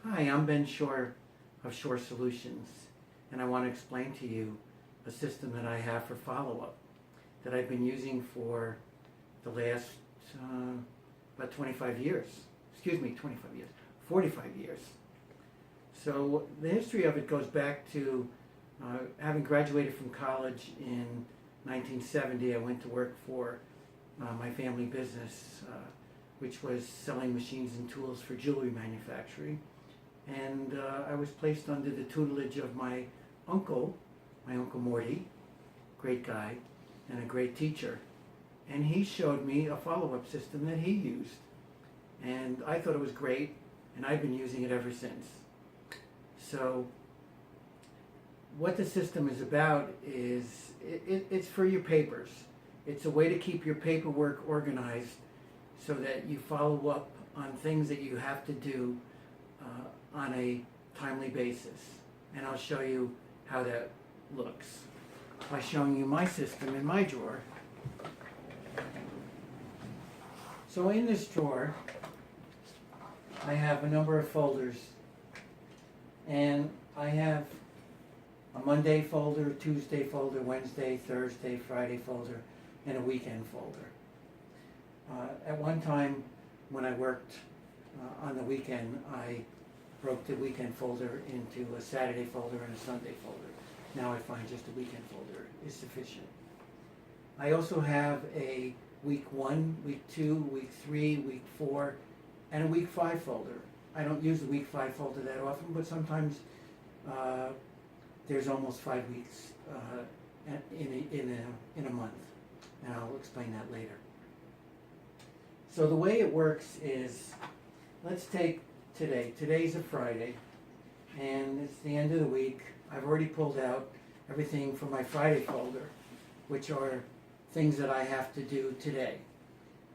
Hi, I'm Ben Shor of Shor Solutions, and I want to explain to you a system that I have for follow-up that I've been using for the last about 25 years. Excuse me, 25 years, 45 years. So the history of it goes back to having graduated from college in 1970. I went to work for my family business, which was selling machines and tools for jewelry manufacturing. And I was placed under the tutelage of my Uncle Morty, great guy, and a great teacher. And he showed me a follow-up system that he used. And I thought it was great, and I've been using it ever since. So what the system is about is, it's for your papers. It's a way to keep your paperwork organized so that you follow up on things that you have to do on a timely basis. And I'll show you how that looks by showing you my system in my drawer. So in this drawer, I have a number of folders, and I have a Monday folder, Tuesday folder, Wednesday, Thursday, Friday folder, and a weekend folder. At one time, when I worked on the weekend, I broke the weekend folder into a Saturday folder and a Sunday folder. Now I find just a weekend folder is sufficient. I also have a week 1, week 2, week 3, week 4, and a week 5 folder. I don't use the week 5 folder that often, but sometimes there's almost 5 weeks in a month, and I'll explain that later. So the way it works is, let's take today. Today's a Friday, and it's the end of the week. I've already pulled out everything from my Friday folder, which are things that I have to do today.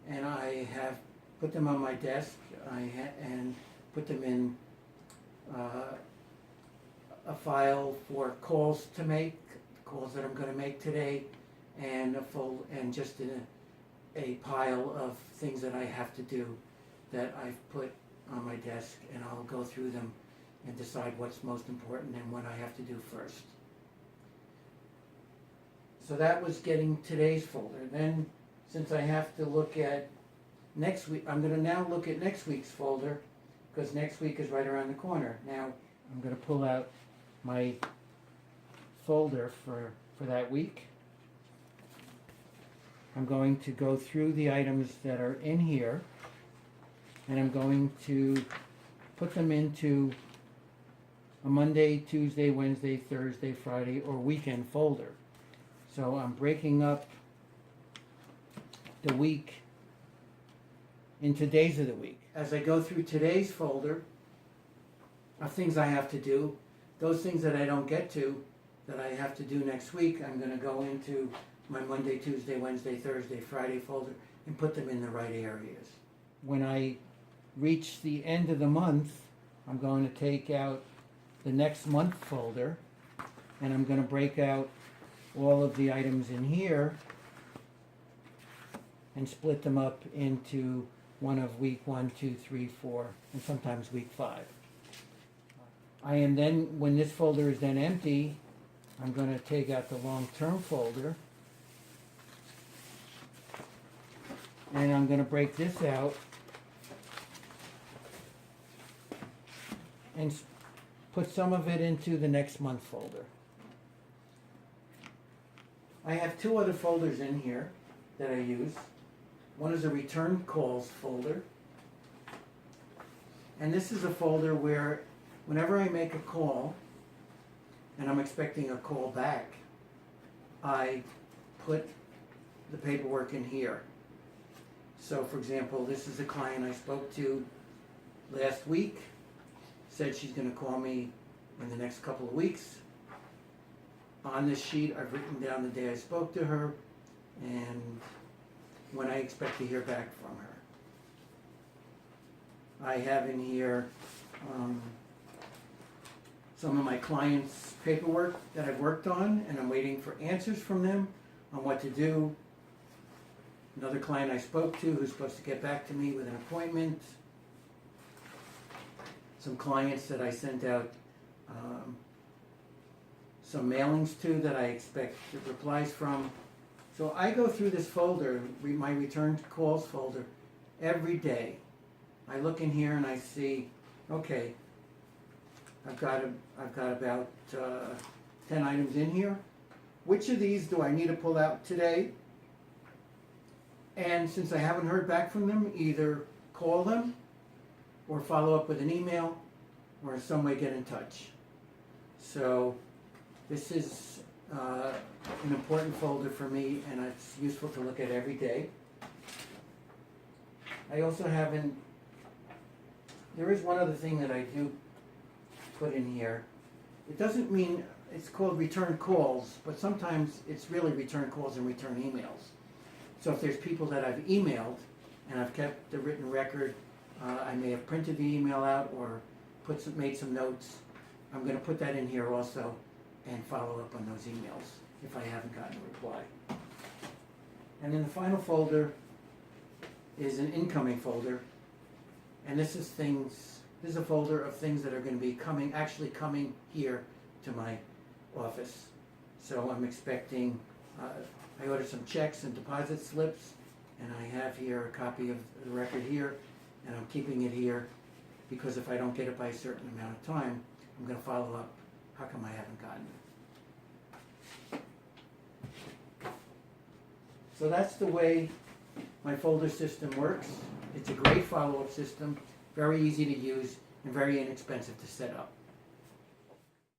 And I have put them on my desk and put them in a file for calls to make, calls that I'm going to make today, and just in a pile of things that I have to do that I've put on my desk, and I'll go through them and decide what's most important and what I have to do first. So that was getting today's folder. Then, since I have to look at next week, I'm going to now look at next week's folder, because next week is right around the corner. Now I'm going to pull out my folder for that week. I'm going to go through the items that are in here, and I'm going to put them into a Monday, Tuesday, Wednesday, Thursday, Friday, or weekend folder. So I'm breaking up the week into days of the week. As I go through today's folder of things I have to do, those things that I don't get to, that I have to do next week, I'm going to go into my Monday, Tuesday, Wednesday, Thursday, Friday folder and put them in the right areas. When I reach the end of the month, I'm going to take out the next month folder, and I'm going to break out all of the items in here and split them up into one of week 1, 2, 3, 4, and sometimes week 5. I am then, when this folder is then empty, I'm going to take out the long-term folder, and I'm going to break this out and put some of it into the next month folder. I have 2 other folders in here that I use. One is a return calls folder, and this is a folder where whenever I make a call and I'm expecting a call back, I put the paperwork in here. So for example, this is a client I spoke to last week, said she's going to call me in the next couple of weeks. On this sheet, I've written down the day I spoke to her and when I expect to hear back from her. I have in here some of my clients' paperwork that I've worked on, and I'm waiting for answers from them on what to do. Another client I spoke to who's supposed to get back to me with an appointment. some clients that I sent out some mailings to that I expect replies from. So I go through this folder, my return calls folder, every day. I look in here and I see, okay, I've got about 10 items in here. Which of these do I need to pull out today? And since I haven't heard back from them, either call them or follow up with an email or in some way get in touch. So this is an important folder for me, and it's useful to look at every day. I also haven't, there is one other thing that I do put in here. It doesn't mean, it's called return calls, but sometimes it's really return calls and return emails. So if there's people that I've emailed and I've kept the written record, I may have printed the email out or made some notes. I'm going to put that in here also and follow up on those emails if I haven't gotten a reply. And then the final folder is an incoming folder, and this is a folder of things that are going to be actually coming here to my office. So I'm expecting, I ordered some checks and deposit slips, and I have here a copy of the record here, and I'm keeping it here because if I don't get it by a certain amount of time, I'm going to follow up. How come I haven't gotten it? So that's the way my folder system works. It's a great follow-up system, very easy to use, and very inexpensive to set up.